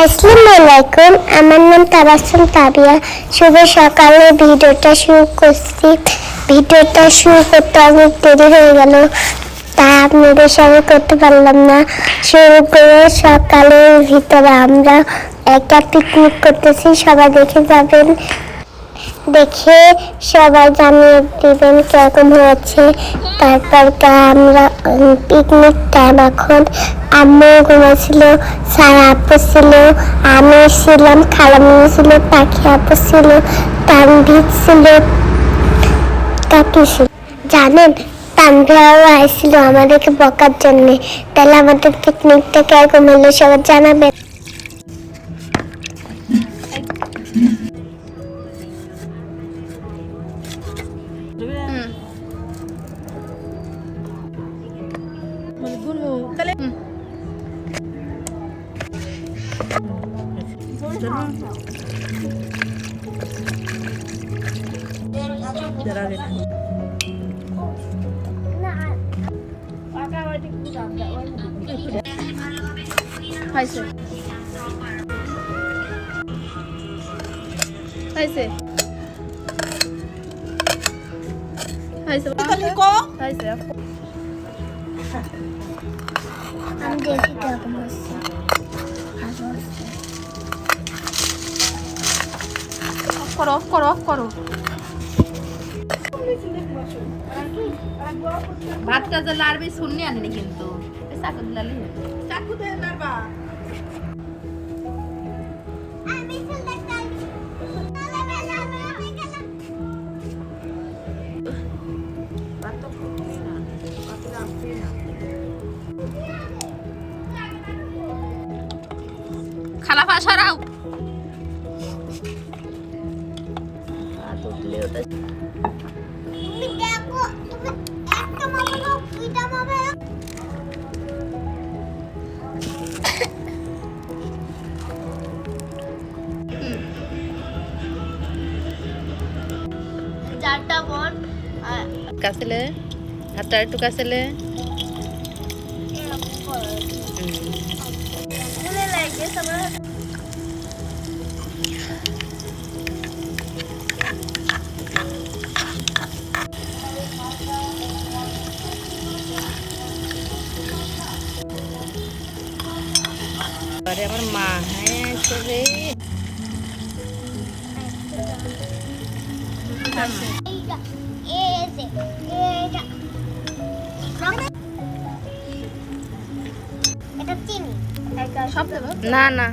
আসসালামু আলাইকুম, আমার নাম তাবাসসুম তাবিয়া। শুভ সকালে ভিডিওটা শুরু করছি। ভিডিওটা শুরু করতে অনেক দেরি হয়ে গেল, তাই আপনাদের সঙ্গে করতে পারলাম না। শুরু করে সকালের ভিতরে আমরা একটা পিকনিক করতেছি, সবাই দেখে যাবেন, দেখে সবাই জানিয়ে দিবেন কিরকম হয়েছে। তারপর আমরা পিকনিক টাইম এখন। আম্মু ঘুমাচ্ছিল, সারা আপু ছিল, আমি ছিলাম, খালামণি ছিল, পাখি আপু ছিল, তানভীর ছিল, কাকি ছিল। জানেন, তানভীরাও আসছিল আমাদেরকে বকার জন্যে। তাহলে আমাদের পিকনিকটা কিরকম হলো সবাই জানাবেন। খাইছে খাইছে খাইছে খাইছে আমি দেখি কিরকম হচ্ছে। অফ করো ভাতটা যে লাড়বি শুননি আনেনি কিন্তু চাকু দিলালি চাকু দে নারবা খালাফা সরাও তুমি দেখো, তুমি একটা মামা দাও, দুইটা মামা দাও। চারটা বোন কাছেলে হাতটা একটু কাছেলে মনে লাগে সবার। আরে আমার মা হ্যাঁ রে এইটা এই যে এইটা এটা চিনি সব দেবো না না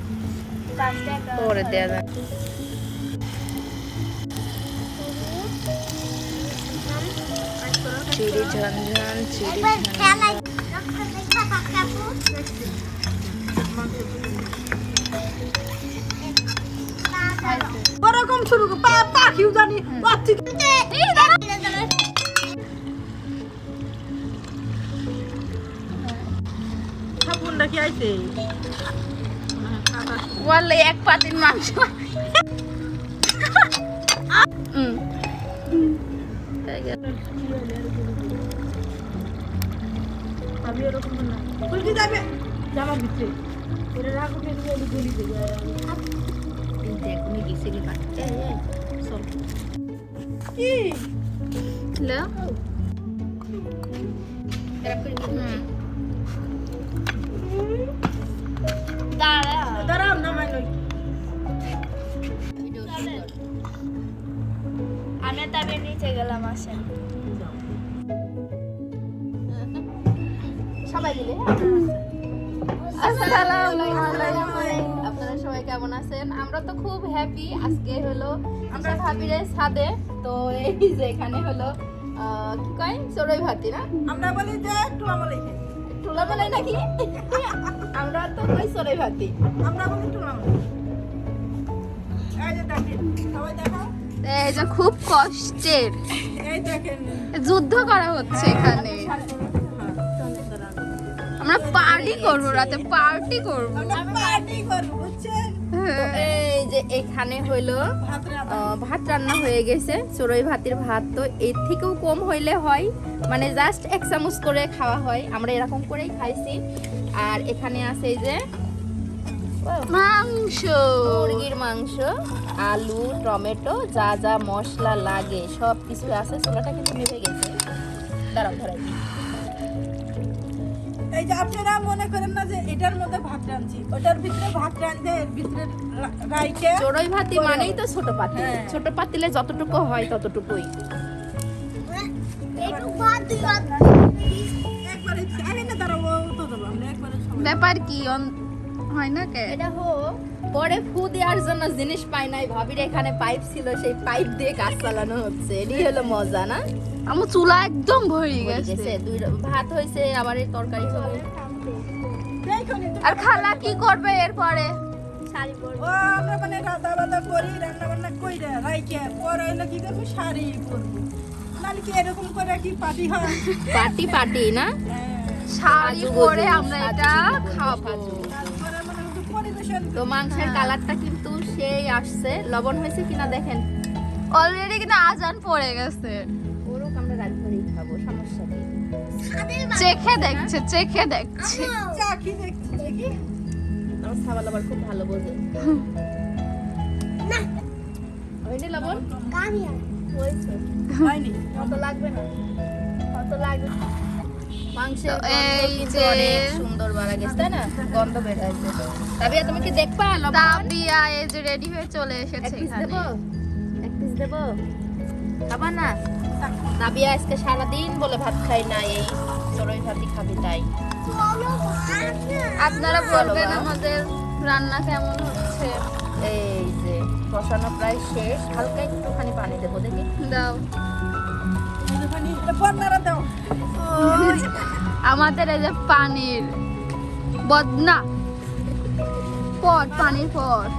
পরে দেয়া যায় চিড়ি ঝনঝন চিড়ি একবার ঝনঝন খেলাই রক্ত দেখবা কাকু ওরকম শুরু পাখিও জানি পাচ্ছি সাবুনটা কি আইছে বললে এক পাতিল মাংস আমি এরকম না ফুলকি যাবে জামার ভিতরে এটা রাখো ফেলে গলি গলি দেবে দেখুনি গেছিলি কাটতে চল কি লো দাঁড়াও না মাইনই আমি তবে নিচে গেলাম আসে সবাই দিলে আসসালামু আলাইকুম আপনারা সবাই কেমন আছেন আমরা তো খুব হ্যাপি আজকে হলো আমরা ভাবিরে ছাদে তো এই যে এখানে হলো কি কয় চড়ুই ভাতি না আমরা বলি যে টুলা বলি টুলা বলে নাকি আমরা তো কই চড়ুই ভাতি আমরা বলি টুলা বলি এই যে দেখেন সবাই দেখো এই যে খুব কষ্টের এই দেখেন যুদ্ধ করা হচ্ছে এখানে আমরা পার্টি করব রাতে পার্টি করব আমরা পার্টি করব বুঝছেন এই যে এখানে হইলো ভাত রান্না হয়ে গেছে চড়ুই ভাতের ভাত তো এর থেকেও কম হইলে হয় মানে জাস্ট 1 চামচ করে খাওয়া হয় আমরা এরকম করেই খাইছি আর এখানে আছে এই যে মাংস, মুরগির মাংস, আলু, টমেটো, যা যা মশলা লাগে সব কিছু আছে। চুলাটা কিন্তু নিভে গেছে। দাঁড়াও ধরাই। এই যে আপনারা মনে করেন না যে এটার মধ্যে ভাত রাঁধছি, ওটার ভিতরে ভাত রাঁধে এর ভিতরে রাইকে চড়ুই ভাতি মানেই তো ছোট পাতিল। হ্যাঁ। ছোট পাতিলে যতটুকু হয় ততটুকুই। একটু ভাত দিই, ভাত একবারে আগে না দাঁড়াবো তো দেবো আমরা একবারে সবাই। ব্যাপার কি হয় না কে? এটা পরে ফু দেওয়ার জন্য জিনিস পাই নাই। ভাবির এখানে পাইপ ছিল, সেই পাইপ দিয়ে কাজ চালানো হচ্ছে। এটাই হলো মজা না? আমার চুলা একদম ভরে হয়ে গেছে। গেছে। দুই ভাত হয়েছে, আবার এই তরকারি হবে। এইখানে তো আর খালা কি করবে এরপরে? শাড়ি পরবো। ও আমরা মানে রাধা বাধা করি, রান্না বান্না কইরা রাইকে পরে হলো কি করবো, শাড়ি পরবো। নাহলে কি এরকম করে কি পার্টি হয়? পাটি পাটি না? হ্যাঁ। শাড়ি সাজুগুজু, পরে আমরা এটা সাজুগুজু, খাবো। সাজুগুজু। তারপরে মানে একটু পরিবেশন তো মাংসের কালারটা কিন্তু সেই আসছে। লবণ হয়েছে কিনা দেখেন। অলরেডি কিন্তু আজান পড়ে গেছে। ওরকম আমরা রাত ভরেই খাবো, সমস্যা নেই। চেখে দেখছে, চেখে দেখছে। চা কি দেখছি দেখি। আমার সাবাল আবার খুব ভালো বোঝে। না, হয়নি লবণ? কামি আর হয়েছে। হয়নি। কত লাগবে না? কত লাগবে? মাংসের তো গন্ধ এই কিন্তু যে- অনেক সুন্দর বাড়া গেছে, তাই না? গন্ধ বের হয়েছে। তাবিয়া তুমি কি দেখবা লবণ? তাবিয়া এই যে রেডি হয়ে চলে এক এসেছে পিস এখানে। দেবো? এক পিস দেবো? খাবা না? তাবিয়া আজকে সারাদিন বলে ভাত খাই না, এই চড়ুই ভাতই খাবি তাই। চলো ভাত না। আপনারা বলবেন আমাদের রান্না কেমন হচ্ছে। এই যে কষানো প্রায় শেষ। হালকা একটুখানি পানি দেবো, দেখি। দাও। একটুখানি এটা বন্যারা দাও। আমাদের এই যে পানির বদনা পট, পানির পট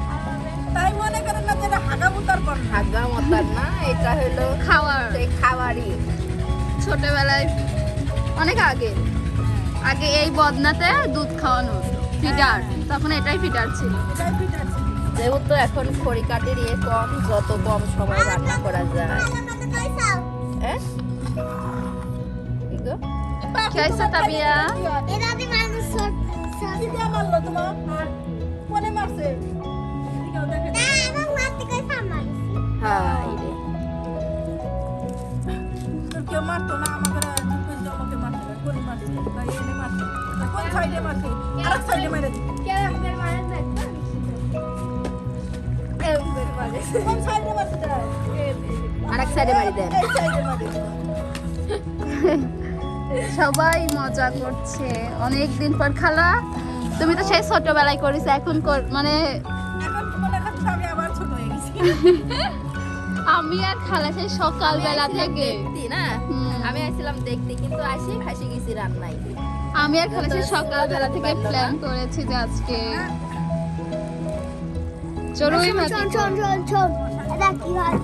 তাই মনে করেন না যে এটা হাগামুতার পর না। হাগা মতার না, এটা হলো খাওয়ার। সেই খাবারই। ছোটবেলায় অনেক আগে আগে এই বদনাতে দুধ খাওয়ানো হতো, ফিডার। তখন এটাই ফিডার ছিল। এটাই পিঠা ছিল। যেহেতু এখন খড়িকাঠের ইয়ে কম, যত কম সময় রান্না করা যায়। ভালো মতো কইছাও। হ্যাঁ? কি গো? খাইছো তাবিয়া? এটা দিয়ে মানুষ কি দিয়ে মারলো তোমার? কোনে মারছে? এদিকেও দেখেন। না, আমার মারতে কইছা আমার। হাই রে। তোর কেউ মারতো না, আমাকে আমাকে মারতো না। কোনে মারছে? বা এনে মারছে? না, কোন সাইডে মারছে? আরেক সাইডে মেরে দিছে। কোন সাইডে মারছে তারা? আরেক সাইডে মারি দেন। এই সাইডে মারছে। সবাই মজা করছে অনেকদিন পর। খালা তুমি তো সেই ছোটবেলায় করিস, এখন মানে এখন মনে হচ্ছে আমি আবার ছোট হয়ে গেছি। আমি আর খালা সেই সকালবেলা থেকে দেখতি না? হুম। আমি আসছিলাম দেখতে, কিন্তু আসি ফাঁসি গেছি রান্নায়। আমি আর খালা সেই সকালবেলা থেকে প্ল্যান করেছি যে আজকে চড়ুই ভাতি শোন এটা কি হয়?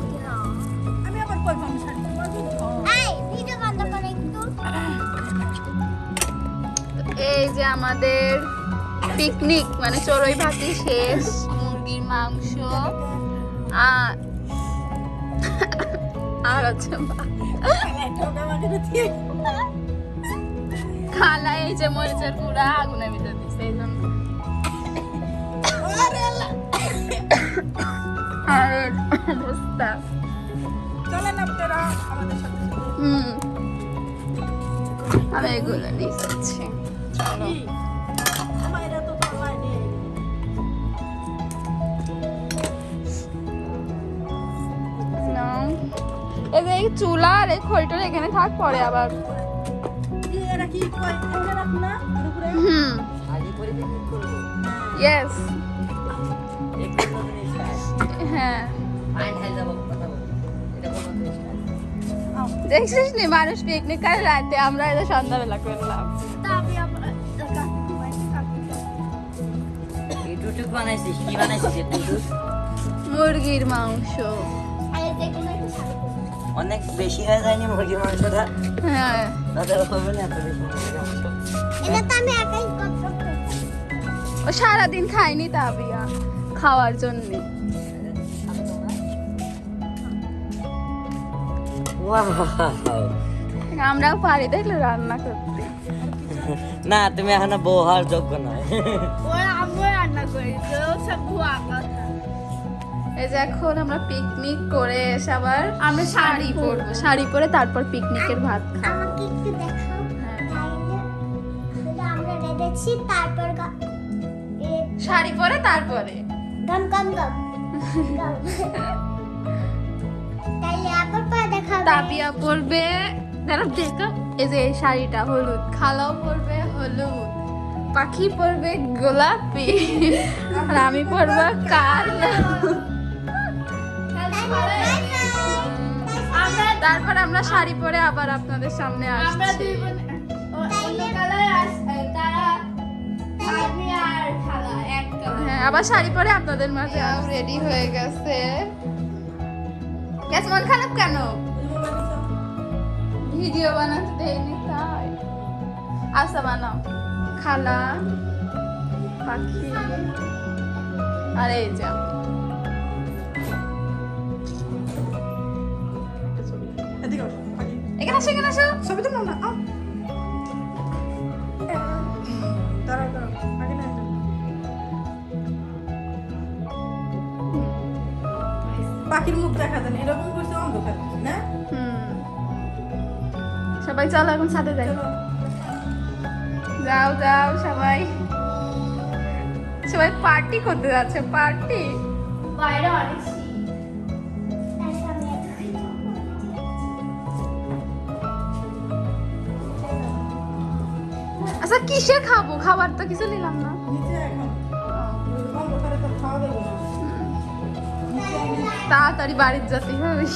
আমি আবার কই পাবো শাড়ি? তোমার দুধ। এই ভিডিও বন্ধ করে একটু। এই যে আমাদের পিকনিক মানে চড়ুই ভাতি শেষ। মুরগির মাংস আর আর আছে খালা এই যে মরিচের গুঁড়া আগুনের ভিতরে দিচ্ছে এই জন্য। আর অবস্থা চলেন আপনারা আমাদের সাথে সাথে। আমি এগুলো নিচ্ছি। চলো। কি? আমার এটা তো পাল্লাই নেই। নাও। এই যে এই চুলা আর এই খড়িটা এখানে থাক, পরে আবার কি এরা কি কয়? এখানে রাখো না? এর উপরে? ইয়েস। হ্যাঁ আও। দেখছিস নি মানুষ পিকনিক করে রাতে, আমরা এটা সন্ধ্যাবেলা করলাম। ইউটিউব বানাইছিস কি বানাইছিস ইউটিউব মুরগির মাংস। এই দেখুন একটু শাড়ি পরবো। অনেক বেশি হয়ে যায়নি মুরগির মাংসটা হ্যাঁ তাদের হবে না এত বেশি মুরগির মাংস এটা তো আমি একাই করতে পেরেছি। ও সারাদিন খাইনি তাবিয়া, খাওয়ার জন্য। ওয়াও আমরাও পারি দেখলে রান্না করতে। না তুমি এখনো বউ হওয়ার যোগ্য নয় ওরা আমরা রান্না রান্না করি তো সব ভুয়া কথা। এই যে এখন আমরা পিকনিক করে এসে আবার আমরা শাড়ি পরবো, শাড়ি পরে তারপর পিকনিকের ভাত খাবো। আমাকে একটু দেখাও। হ্যাঁ। তাহলে আমরা রেডেছি, তারপর শাড়ি পরে তারপরে গম গম গম গম। তাইলে আবার পরে দেখাবে। তাবিয়া পরবে, দাঁড়া দেখো, এই যে এই শাড়িটা হলুদ, খালাও পরবে হলুদ, পাখি পরবে গোলাপি, আর আমি পরবো কালো। তারপর আমরা শাড়ি পরে আবার আপনাদের সামনে আসছি। হ্যাঁ, আবার শাড়ি পরে আপনাদের মাঝে রেডি হয়ে গেছে। মন খারাপ কেন? ভিডিও বানাতে দেয়নি তাই। আচ্ছা বানাও। খালা, পাখি, আর এই যে এদিকে আসো, আগে। এখানে আসো, এখানে আসো। ছবি তো নাও না, আও। দাঁড়াও, দাঁড়াও, আগে না, পাখির মুখ দেখা দেন, এরকম করছে অন্ধকার, না? সবাই চলো এখন সাথে যাই। চলো। যাও যাও সবাই, সবাই পার্টি করতে যাচ্ছে, পার্টি। বাইরে অনেক শীত। আচ্ছা কিসে খাবো? খাবার তো কিছু নিলাম না। নিচে এখন অন্ধকারে তো খাওয়া দেবো না। তাড়াতাড়ি বাড়ির যেতে হবে।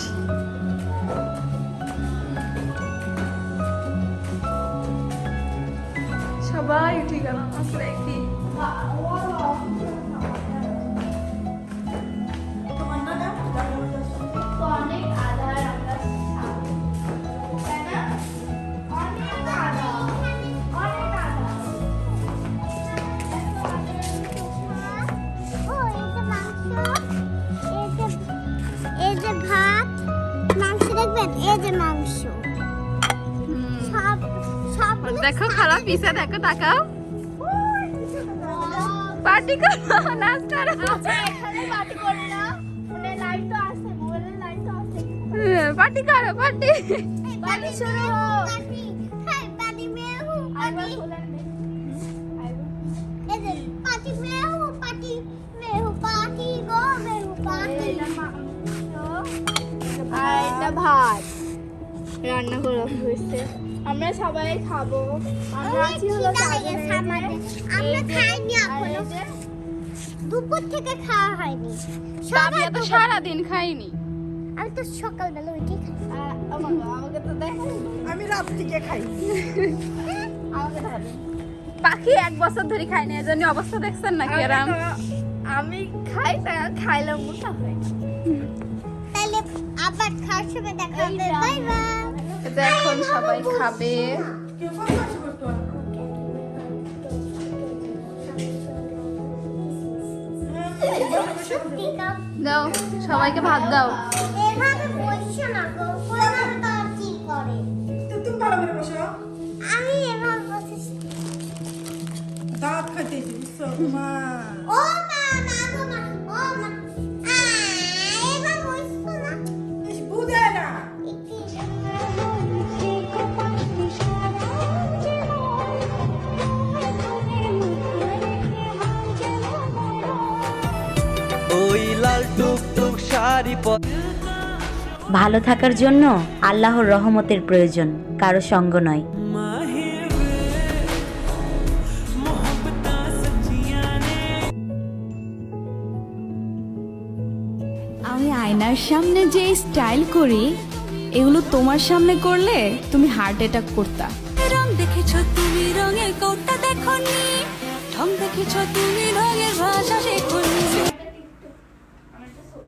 সবাই উঠে গেল, আসলে কি তোমার না দাও, দাও, দাও। অনেক আধার আমরা খাবো। তাই না? অনেক আধার, অনেক আধার। ও, এই যে মাংস, এই যে ভাত, মাংস দেখবেন, এই যে মাংস, সব সবগুলো দেখো খারাপ পিসা, দেখো তাকাও, পার্টি করো, নাচ করো। এখানে পার্টি করি না, ফোনে লাইট তো আছে, মোবাইলের লাইট তো আছে। পার্টি করো, পার্টি। পার্টি শুরু হোক। পাটি, হ্যাঁ পাটি মেহু, আইবা পাটি, খোলেন দে। আইবা। এই যে পাটি মেহু, পাটি মেহু, পাটি গো মেহু, পাটি। এটা মাংস আর এটা ভাত রান্না করা হয়েছে। আমরা সবাই খাবো। আমরা আছি হলো খিদা লেগেছে আমাদের। আমরা খাইনি এখনো, দুপুর থেকে খাওয়া হয়নি। তাবিয়া তো সারাদিন খাইনি। আমি তো সকালবেলা উঠে খাই। আমাকে তো দেখাই, আমি রাত থেকে খাই। আমাকে দেখাবে। পাখি 1 বছর ধরে খাইনি, এজন্য অবস্থা দেখছেন না কেরাম। আমি খাই তা খাইলে মোটা হয় না। তাহলে আবার খাওয়ার সময় দেখা হবে। এই বাই বাই। এটা এখন সবাই খাবে। কেউ কত আসে করতে পারে? দাও সবাইকে ভাত দাও। এভাবে বসছো না গো, কোনোভাবে তো আর কি করে। তুমি ভালো করে বসো। আমি এভাবে বসেছি। দাঁত খাইতেছি, বুঝছো? মা। ও মা, না গো মা, ও মা। এভাবে বসছো না। ইস, বুঝে না। ওই লাল টুকটুক শাড়ি ভালো থাকার জন্য আল্লাহর রহমতের প্রয়োজন, কারো সঙ্গ নয়। আমি আয়নার সামনে যে স্টাইল করি, এগুলো তোমার সামনে করলে তুমি হার্ট অ্যাটাক করতা। রং দেখেছ তুমি, রঙের কোটটা দেখনি, ঢং দেখেছ তুমি, রঙের ভাষা শেখনি।